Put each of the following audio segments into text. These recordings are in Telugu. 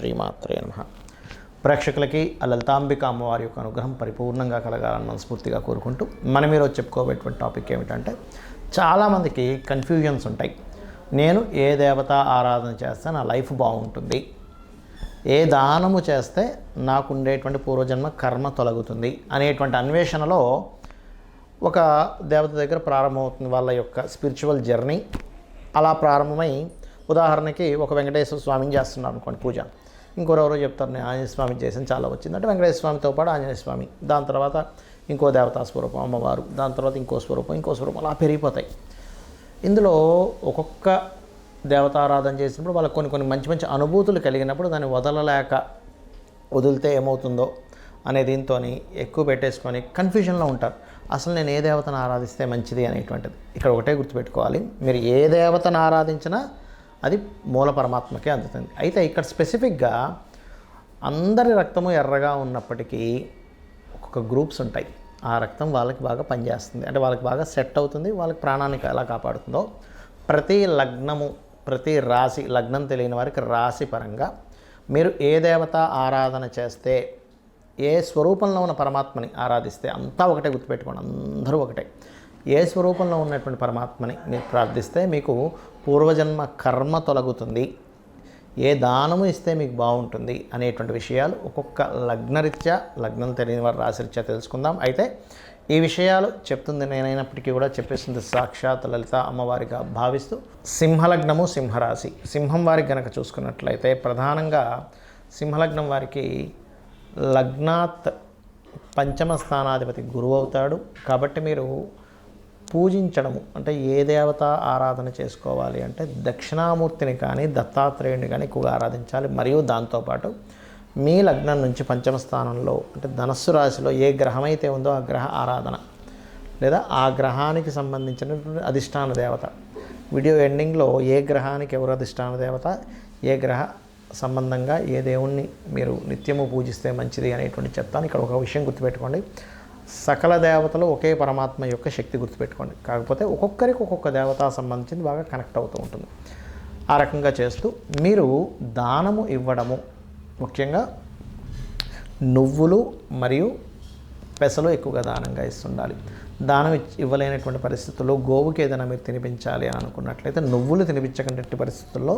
శ్రీమాత్రే నమః. ప్రేక్షకులకి ఆ లలితాంబిక అమ్మవారి యొక్క అనుగ్రహం పరిపూర్ణంగా కలగాలని మనస్ఫూర్తిగా కోరుకుంటూ మనం ఈరోజు చెప్పుకోబోయేటువంటి టాపిక్ ఏమిటంటే, చాలామందికి కన్ఫ్యూజన్స్ ఉంటాయి. నేను ఏ దేవత ఆరాధన చేస్తే నా లైఫ్ బాగుంటుంది, ఏ దానము చేస్తే నాకు ఉండేటువంటి పూర్వజన్మ కర్మ తొలగుతుంది అనేటువంటి అన్వేషణలో ఒక దేవత దగ్గర ప్రారంభమవుతుంది వాళ్ళ యొక్క స్పిరిచువల్ జర్నీ. అలా ప్రారంభమై ఉదాహరణకి ఒక వెంకటేశ్వర స్వామిని చేస్తున్నారు అనుకోండి పూజ, ఇంకోరెవరో చెప్తారు నేను ఆంజనేయ స్వామిని చేసాను చాలా వచ్చిందంటే వెంకటేశ్వర స్వామితో పాటు ఆంజనేయ స్వామి, దాని తర్వాత ఇంకో దేవతా స్వరూపం అమ్మవారు, దాని తర్వాత ఇంకో స్వరూపం అలా పెరిగిపోతాయి. ఇందులో ఒక్కొక్క దేవతారాధన చేసినప్పుడు వాళ్ళకి కొన్ని మంచి మంచి అనుభూతులు కలిగినప్పుడు దాన్ని వదిలితే ఏమవుతుందో అనే దీంతో ఎక్కువ పెట్టేసుకొని కన్ఫ్యూజన్లో ఉంటారు. అసలు నేను ఏ దేవతను ఆరాధిస్తే మంచిది అనేటువంటిది ఇక్కడ ఒకటే గుర్తుపెట్టుకోవాలి. మీరు ఏ దేవతను ఆరాధించినా అది మూల పరమాత్మకే అందుతుంది. అయితే ఇక్కడ స్పెసిఫిక్గా అందరి రక్తము ఎర్రగా ఉన్నప్పటికీ ఒక్కొక్క గ్రూప్స్ ఉంటాయి. ఆ రక్తం వాళ్ళకి బాగా పనిచేస్తుంది, అంటే వాళ్ళకి బాగా సెట్ అవుతుంది, వాళ్ళకి ప్రాణాన్ని ఎలా కాపాడుతుందో ప్రతి లగ్నము, ప్రతి రాశి, లగ్నం తెలియని వారికి రాశి పరంగా మీరు ఏ దేవత ఆరాధన చేస్తే, ఏ స్వరూపంలో ఉన్న పరమాత్మని ఆరాధిస్తే అంతా ఒకటే గుర్తుపెట్టుకోండి, అందరూ ఒకటే. ఏ స్వరూపంలో ఉన్నటువంటి పరమాత్మని మీరు ప్రార్థిస్తే మీకు పూర్వజన్మ కర్మ తొలగుతుంది, ఏ దానము ఇస్తే మీకు బాగుంటుంది అనేటువంటి విషయాలు ఒక్కొక్క లగ్నరీత్యా, లగ్నం తెలియని వారి రాశిరీత్యా తెలుసుకుందాం. అయితే ఈ విషయాలు చెప్తుంది నేనైనప్పటికీ కూడా చెప్పేస్తుంది సాక్షాత్ లలిత అమ్మవారిగా భావిస్తూ, సింహలగ్నము, సింహరాశి, సింహం వారికి గనక చూసుకున్నట్లయితే ప్రధానంగా సింహలగ్నం వారికి లగ్నాత్ పంచమ స్థానాధిపతి గురువు అవుతాడు. కాబట్టి మీరు పూజించడము అంటే ఏ దేవత ఆరాధన చేసుకోవాలి అంటే దక్షిణామూర్తిని కానీ దత్తాత్రేయుని కానీ ఎక్కువగా ఆరాధించాలి. మరియు దాంతోపాటు మీ లగ్నం నుంచి పంచమ స్థానంలో అంటే ధనస్సు రాశిలో ఏ గ్రహం అయితే ఉందో ఆ గ్రహ ఆరాధన లేదా ఆ గ్రహానికి సంబంధించినటువంటి అధిష్టాన దేవత, వీడియో ఎండింగ్లో ఏ గ్రహానికి ఎవరు అధిష్టాన దేవత, ఏ గ్రహ సంబంధంగా ఏ దేవుణ్ణి మీరు నిత్యము పూజిస్తే మంచిది అనేటువంటి చెప్తాను. ఇక్కడ ఒక విషయం గుర్తుపెట్టుకోండి, సకల దేవతలు ఒకే పరమాత్మ యొక్క శక్తి గుర్తుపెట్టుకోండి. కాకపోతే ఒక్కొక్కరికి ఒక్కొక్క దేవత సంబంధించింది బాగా కనెక్ట్ అవుతూ ఉంటుంది. ఆ రకంగా చేస్తూ మీరు దానము ఇవ్వడము, ముఖ్యంగా నువ్వులు మరియు పెసలు ఎక్కువగా దానంగా ఇస్తుండాలి. దానం ఇవ్వలేనటువంటి పరిస్థితుల్లో గోవుకి ఏదైనా మీరు తినిపించాలి అని అనుకున్నట్లయితే నువ్వులు తినిపించకండి పరిస్థితుల్లో.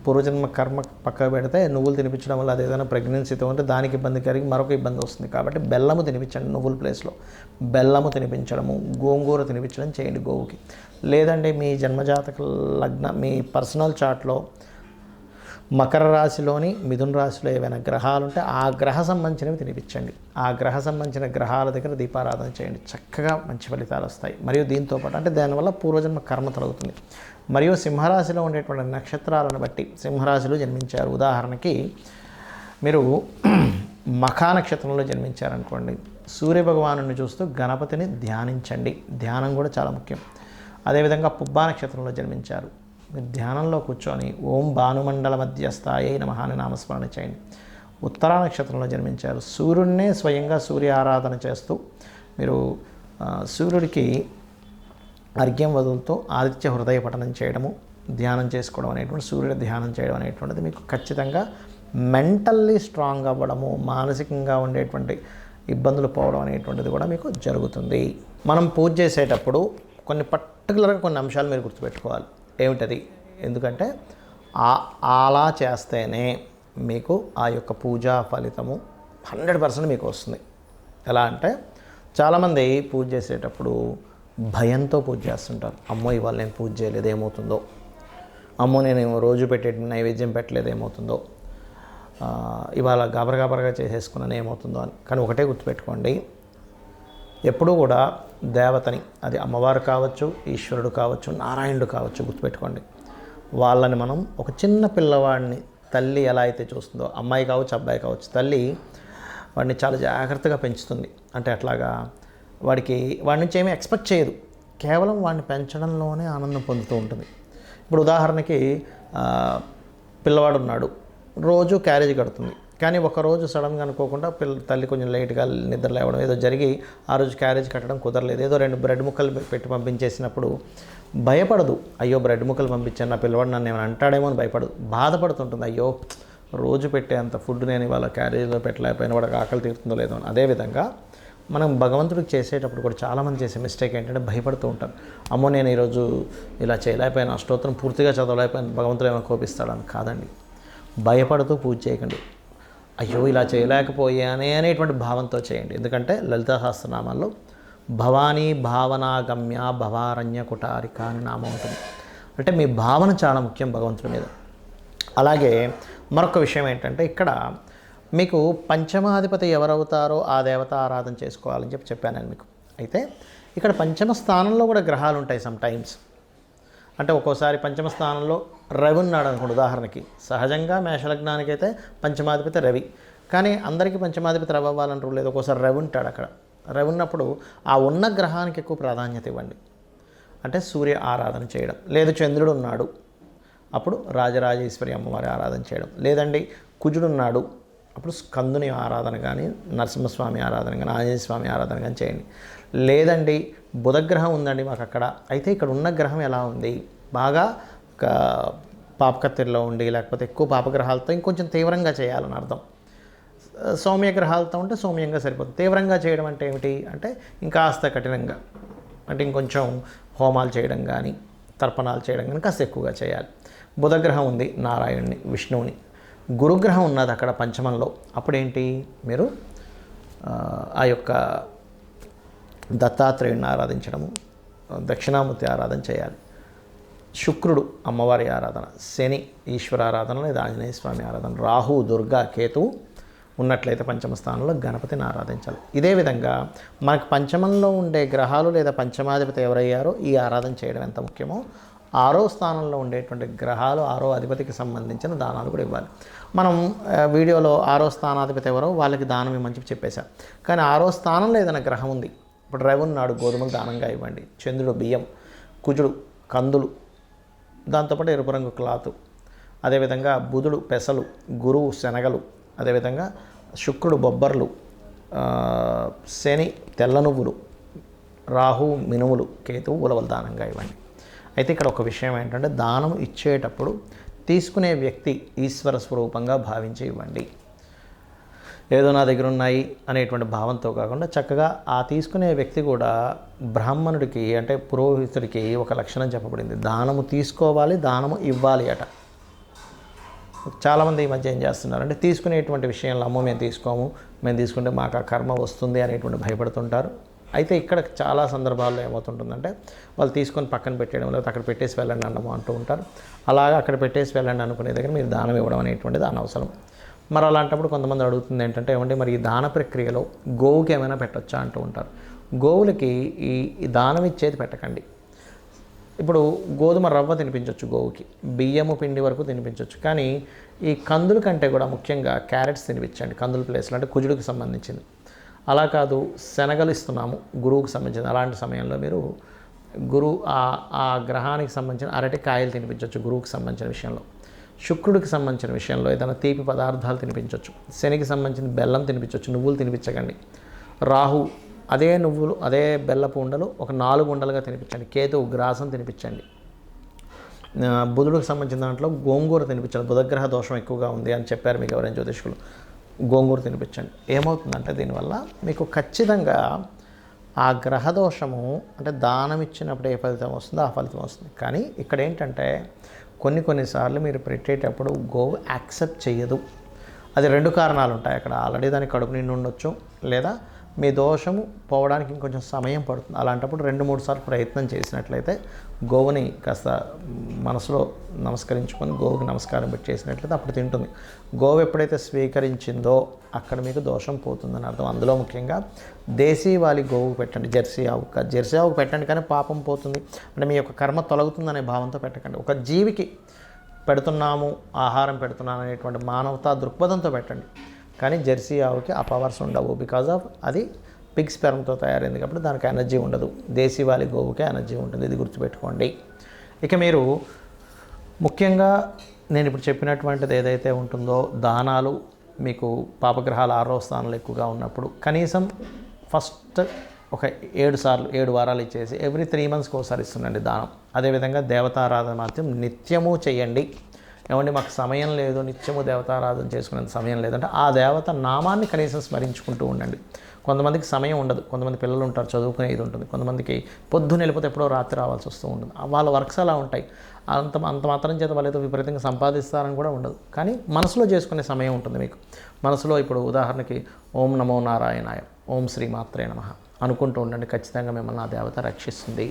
పూర్వజన్మ కర్మ పక్కకు పెడితే నువ్వులు తినిపించడం వల్ల అది ఏదైనా ప్రెగ్నెన్సీతో ఉంటే దానికి ఇబ్బంది కలిగి మరొక ఇబ్బంది వస్తుంది. కాబట్టి బెల్లము తినిపించండి, నువ్వుల ప్లేస్లో బెల్లము తినిపించడము, గోంగూర తినిపించడం చేయండి గోవుకి. లేదంటే మీ జన్మజాతక లగ్న, మీ పర్సనల్ చార్ట్లో మకర రాశిలోని మిథున రాశిలో ఏవైనా గ్రహాలు ఉంటే ఆ గ్రహ సంబంధించినవి తినిపించండి. ఆ గ్రహ సంబంధించిన గ్రహాల దగ్గర దీపారాధన చేయండి, చక్కగా మంచి ఫలితాలు వస్తాయి. మరియు దీంతోపాటు అంటే దానివల్ల పూర్వజన్మ కర్మ తొలగుతుంది. మరియు సింహరాశిలో ఉండేటువంటి నక్షత్రాలను బట్టి సింహరాశిలో జన్మించారు, ఉదాహరణకి మీరు మఖా నక్షత్రంలో జన్మించారనుకోండి, సూర్యభగవాను చూస్తూ గణపతిని ధ్యానించండి, ధ్యానం కూడా చాలా ముఖ్యం. అదేవిధంగా పుబ్బా నక్షత్రంలో జన్మించారు, మీరు ధ్యానంలో కూర్చొని ఓం భానుమండల మధ్యస్థాయై నమః అని నామస్మరణ చేయండి. ఉత్తరా నక్షత్రంలో జన్మించారు, సూర్యుడినే స్వయంగా సూర్య ఆరాధన చేస్తూ మీరు సూర్యుడికి అర్ఘ్యం వదులుతూ ఆదిత్య హృదయ పఠనం చేయడము, ధ్యానం చేసుకోవడం అనేటువంటి, సూర్యుడి ధ్యానం చేయడం అనేటువంటిది మీకు ఖచ్చితంగా మెంటల్లీ స్ట్రాంగ్ అవ్వడము, మానసికంగా ఉండేటువంటి ఇబ్బందులు పోవడం అనేటువంటిది కూడా మీకు జరుగుతుంది. మనం పూజ చేసేటప్పుడు పర్టికులర్గా కొన్ని అంశాలు మీరు గుర్తుపెట్టుకోవాలి. ఏమిటది? ఎందుకంటే అలా చేస్తేనే మీకు ఆ యొక్క పూజా ఫలితము 100% మీకు వస్తుంది. ఎలా అంటే చాలామంది పూజ చేసేటప్పుడు భయంతో పూజ చేస్తుంటారు. అమ్మో ఇవాళ నేను పూజ చేయలేదు ఏమవుతుందో, అమ్మో నేను రోజు పెట్టే నైవేద్యం పెట్టలేదు ఏమవుతుందో, ఇవాళ గాబరగా చేసేసుకున్నాను ఏమవుతుందో అని. కానీ ఒకటే గుర్తుపెట్టుకోండి, ఎప్పుడూ కూడా దేవతని, అది అమ్మవారు కావచ్చు, ఈశ్వరుడు కావచ్చు, నారాయణుడు కావచ్చు, గుర్తుపెట్టుకోండి, వాళ్ళని మనం ఒక చిన్న పిల్లవాడిని తల్లి ఎలా అయితే చూస్తుందో, అమ్మాయి కావచ్చు అబ్బాయి కావచ్చు, తల్లి వాడిని చాలా జాగ్రత్తగా పెంచుతుంది. అంటే అట్లాగా వాడి నుంచి ఏమీ ఎక్స్పెక్ట్ చేయదు, కేవలం వాడిని పెంచడంలోనే ఆనందం పొందుతూ ఉంటుంది. ఇప్పుడు ఉదాహరణకి పిల్లవాడు ఉన్నాడు, రోజు క్యారేజ్ కడుతుంది, కానీ ఒకరోజు సడన్గా అనుకోకుండా తల్లి కొంచెం లేట్గా నిద్ర లేవడం ఏదో జరిగి ఆ రోజు క్యారేజ్ కట్టడం కుదరలేదు, ఏదో 2 బ్రెడ్ ముక్కలు పెట్టి పంపించేసినప్పుడు భయపడదు, అయ్యో బ్రెడ్ ముక్కలు పంపించాను నా పిల్లవాడు నన్ను ఏమైనా అంటాడేమో అని భయపడదు, బాధపడుతుంటుంది, అయ్యో రోజు పెట్టేంత ఫుడ్ నేను ఇవాళ క్యారేజీలో పెట్టలేకపోయినా వాడికి ఆకలి తీరుతుందో లేదో అని. అదేవిధంగా మనం భగవంతుడికి చేసేటప్పుడు కూడా చాలామంది చేసే మిస్టేక్ ఏంటంటే భయపడుతూ ఉంటారు. అమ్మో నేను ఈరోజు ఇలా చేయలేకపోయాను, అష్టోత్తరం పూర్తిగా చదవలేకపోయాను, భగవంతుడు ఏమైనా కోపిస్తాడని. కాదండి, భయపడుతూ పూజ చేయకండి. అయ్యో ఇలా చేయలేకపోయానే అనేటువంటి భావంతో చేయండి. ఎందుకంటే లలితా సహస్రనామాల్లో భవానీ భావనాగమ్య భవారణ్య కుటారిక అని నామం ఉంటుంది. అంటే మీ భావన చాలా ముఖ్యం భగవంతుడి మీద. అలాగే మరొక విషయం ఏంటంటే ఇక్కడ మీకు పంచమాధిపతి ఎవరవుతారో ఆ దేవత ఆరాధన చేసుకోవాలని చెప్పాను నేను మీకు. అయితే ఇక్కడ పంచమ స్థానంలో కూడా గ్రహాలు ఉంటాయి సమ్ టైమ్స్. అంటే ఒక్కోసారి పంచమ స్థానంలో రవి ఉన్నాడు అనుకోండి. ఉదాహరణకి సహజంగా మేషలగ్నానికి అయితే పంచమాధిపతి రవి, కానీ అందరికీ పంచమాధిపతి రవి అవ్వాలని రూల్ లేదు. ఒక్కోసారి రవి ఉంటాడు అక్కడ. రవి ఉన్నప్పుడు ఆ ఉన్న గ్రహానికి ఎక్కువ ప్రాధాన్యత ఇవ్వండి. అంటే సూర్య ఆరాధన చేయడం, లేదు చంద్రుడు ఉన్నాడు అప్పుడు రాజరాజేశ్వరి అమ్మవారి ఆరాధన చేయడం, లేదండి కుజుడు ఉన్నాడు అప్పుడు స్కందుని ఆరాధన కానీ నరసింహస్వామి ఆరాధన కానీ ఆంజనేయ స్వామి ఆరాధన కానీ చేయండి. లేదండి బుధగ్రహం ఉందండి మాకు అక్కడ, అయితే ఇక్కడ ఉన్న గ్రహం ఎలా ఉంది, బాగా పాపకత్తిరిలో ఉండి లేకపోతే ఎక్కువ పాపగ్రహాలతో ఇంకొంచెం తీవ్రంగా చేయాలని అర్థం. సౌమ్య గ్రహాలతో ఉంటే సౌమ్యంగా సరిపోతుంది. తీవ్రంగా చేయడం అంటే ఏమిటి అంటే ఇంకాస్త కఠినంగా, అంటే ఇంకొంచెం హోమాలు చేయడం కానీ తర్పణాలు చేయడం కానీ కాస్త ఎక్కువగా చేయాలి. బుధగ్రహం ఉంది నారాయణుని విష్ణువుని, గురుగ్రహం ఉన్నది అక్కడ పంచమంలో, అప్పుడేంటి మీరు ఆ యొక్క దత్తాత్రేయుడిని ఆరాధించడము, దక్షిణామూర్తి ఆరాధన చేయాలి. శుక్రుడు అమ్మవారి ఆరాధన, శని ఈశ్వర ఆరాధన లేదా ఆంజనేయ స్వామి ఆరాధన, రాహు దుర్గా కేతువు ఉన్నట్లయితే పంచమ స్థానంలో గణపతిని ఆరాధించాలి. ఇదే విధంగా మనకు పంచమంలో ఉండే గ్రహాలు లేదా పంచమాధిపతి ఎవరయ్యారో ఈ ఆరాధన చేయడం ఎంత ముఖ్యమో, ఆరో స్థానంలో ఉండేటువంటి గ్రహాలు ఆరో అధిపతికి సంబంధించిన దానాలు కూడా ఇవ్వాలి. మనం వీడియోలో ఆరో స్థానాధిపతి ఎవరో వాళ్ళకి దానం ఇవ్వమని చెప్పేశాం. కానీ ఆరో స్థానంలో ఏదైనా గ్రహం ఉంది, ఇప్పుడు రవి ఉన్నాడు, గోధుమలు దానంగా ఇవ్వండి. చంద్రుడు బియ్యం, కుజుడు కందులు, దాంతోపాటు ఎరుపు రంగు క్లాతు, అదేవిధంగా బుధుడు పెసలు, గురువు శనగలు, అదేవిధంగా శుక్రుడు బొబ్బర్లు, శని తెల్ల నువ్వులు, రాహు మినుములు, కేతువు ఉలవలు దానంగా ఇవ్వండి. అయితే ఇక్కడ ఒక విషయం ఏంటంటే దానం ఇచ్చేటప్పుడు తీసుకునే వ్యక్తి ఈశ్వర స్వరూపంగా భావించి ఇవ్వండి. ఏదో నా దగ్గర ఉన్నాయి అనేటువంటి భావంతో కాకుండా చక్కగా ఆ తీసుకునే వ్యక్తి కూడా బ్రాహ్మణుడికి అంటే పురోహితుడికి ఒక లక్షణం చెప్పబడింది, దానము తీసుకోవాలి, దానము ఇవ్వాలి అట. చాలామంది ఈ మధ్య ఏం చేస్తున్నారు అంటే తీసుకునేటువంటి విషయంలో అమ్మో మేము తీసుకోము, మేము తీసుకుంటే మాకు ఆ కర్మ వస్తుంది అనేటువంటి భయపడుతుంటారు. అయితే ఇక్కడ చాలా సందర్భాల్లో ఏమవుతుంటుందంటే వాళ్ళు తీసుకొని పక్కన పెట్టేయడం లేదా అక్కడ పెట్టేసి వెళ్ళండి అన్నమో అంటూ ఉంటారు. అలాగా అక్కడ పెట్టేసి వెళ్ళండి అనుకునే దగ్గర మీరు దానం ఇవ్వడం అనేటువంటిది అనవసరం. మరి అలాంటప్పుడు కొంతమంది అడుగుతుంది ఏంటంటే ఏమంటే మరి ఈ దాన ప్రక్రియలో గోవుకి ఏమైనా పెట్టొచ్చా అంటూ ఉంటారు. గోవులకి ఈ దానం ఇచ్చేది పెట్టకండి. ఇప్పుడు గోధుమ రవ్వ తినిపించవచ్చు గోవుకి, బియ్యము పిండి వరకు తినిపించవచ్చు, కానీ ఈ కందుల కంటే కూడా ముఖ్యంగా క్యారెట్స్ తినిపించండి కందుల ప్లేస్లో, అంటే కుజుడికి సంబంధించింది. అలా కాదు శనగలు ఇస్తున్నాము గురువుకి సంబంధించింది, అలాంటి సమయంలో మీరు ఆ గ్రహానికి సంబంధించిన అరటి కాయలు తినిపించవచ్చు గురువుకి సంబంధించిన విషయంలో. శుక్రుడికి సంబంధించిన విషయంలో ఏదైనా తీపి పదార్థాలు తినిపించవచ్చు. శనికి సంబంధించిన బెల్లం తినిపించవచ్చు, నువ్వులు తినిపించకండి. రాహు అదే నువ్వులు అదే బెల్లపు ఉండలు ఒక 4 ఉండలుగా తినిపించండి. కేతువు గ్రాసం తినిపించండి. బుధుడికి సంబంధించిన దాంట్లో గోంగూర తినిపించండి. బుధగ్రహ దోషం ఎక్కువగా ఉంది అని చెప్పారు మీకు ఎవరైనా జ్యోతిష్కులు, గోంగూర తినిపించండి. ఏమవుతుందంటే దీనివల్ల మీకు ఖచ్చితంగా ఆ గ్రహదోషము అంటే దానం ఇచ్చినప్పుడు ఏ ఫలితం వస్తుందో ఆ ఫలితం వస్తుంది. కానీ ఇక్కడ ఏంటంటే కొన్నిసార్లు మీరు పెట్టేటప్పుడు గోవు యాక్సెప్ట్ చేయదు. అది 2 కారణాలు ఉంటాయి అక్కడ. ఆల్రెడీ దానికి కడుపు నిండి ఉండొచ్చు, లేదా మీ దోషము పోవడానికి ఇంకొంచెం సమయం పడుతుంది. అలాంటప్పుడు 2-3 సార్లు ప్రయత్నం చేసినట్లయితే గోవుని కాస్త మనసులో నమస్కరించుకొని గోవుకి నమస్కారం పెట్టి చేసినట్లయితే అప్పుడు తింటుంది. గోవు ఎప్పుడైతే స్వీకరించిందో అక్కడ మీకు దోషం పోతుందని అర్థం. అందులో ముఖ్యంగా దేశీవాలి గోవుకు పెట్టండి, జెర్సీ ఆవుకు పెట్టండి, కానీ పాపం పోతుంది అంటే మీ యొక్క కర్మ తొలగుతుందనే భావంతో పెట్టకండి. ఒక జీవికి పెడుతున్నాము, ఆహారం పెడుతున్నాను అనేటువంటి మానవతా దృక్పథంతో పెట్టండి. కానీ జెర్సీ ఆవుకి ఆ పవర్స్ ఉండవు, బికాజ్ ఆఫ్ అది పిగ్ స్పెర్మ్తో తయారైంది కాబట్టి దానికి ఎనర్జీ ఉండదు. దేశీవాలి గోవుకే ఎనర్జీ ఉంటుంది, ఇది గుర్తుపెట్టుకోండి. ఇక మీరు ముఖ్యంగా నేను ఇప్పుడు చెప్పినటువంటిది ఏదైతే ఉంటుందో దానాలు మీకు పాపగ్రహాలు 6వ స్థానంలో ఎక్కువగా ఉన్నప్పుడు కనీసం ఫస్ట్ ఒక 7 వారాలు ఇచ్చేసి ఎవ్రీ 3 మంత్స్కి ఒకసారి ఇస్తుండండి దానం. అదేవిధంగా దేవతారాధన మాత్రం నిత్యము చేయండి. ఏమంటే మాకు సమయం లేదు, నిత్యము దేవతారాధన చేసుకునేంత సమయం లేదంటే ఆ దేవత నామాన్ని కనీసం స్మరించుకుంటూ ఉండండి. కొంతమందికి సమయం ఉండదు, కొంతమంది పిల్లలు ఉంటారు, చదువుకునే ఇది ఉంటుంది, కొంతమందికి పొద్దున్న వెళ్ళిపోతే ఎప్పుడో రాత్రి రావాల్సి వస్తూ ఉంటుంది. వాళ్ళ వర్క్స్ అలా ఉంటాయి. అంత మాత్రం చేత వాళ్ళు ఏదో విపరీతంగా సంపాదిస్తారని కూడా ఉండదు. కానీ మనసులో చేసుకునే సమయం ఉంటుంది మీకు. మనసులో ఇప్పుడు ఉదాహరణకి ఓం నమో నారాయణాయ, ఓం శ్రీ మాత్రే నమః అనుకుంటూ ఉండండి. ఖచ్చితంగా మిమ్మల్ని ఆ దేవత రక్షిస్తుంది.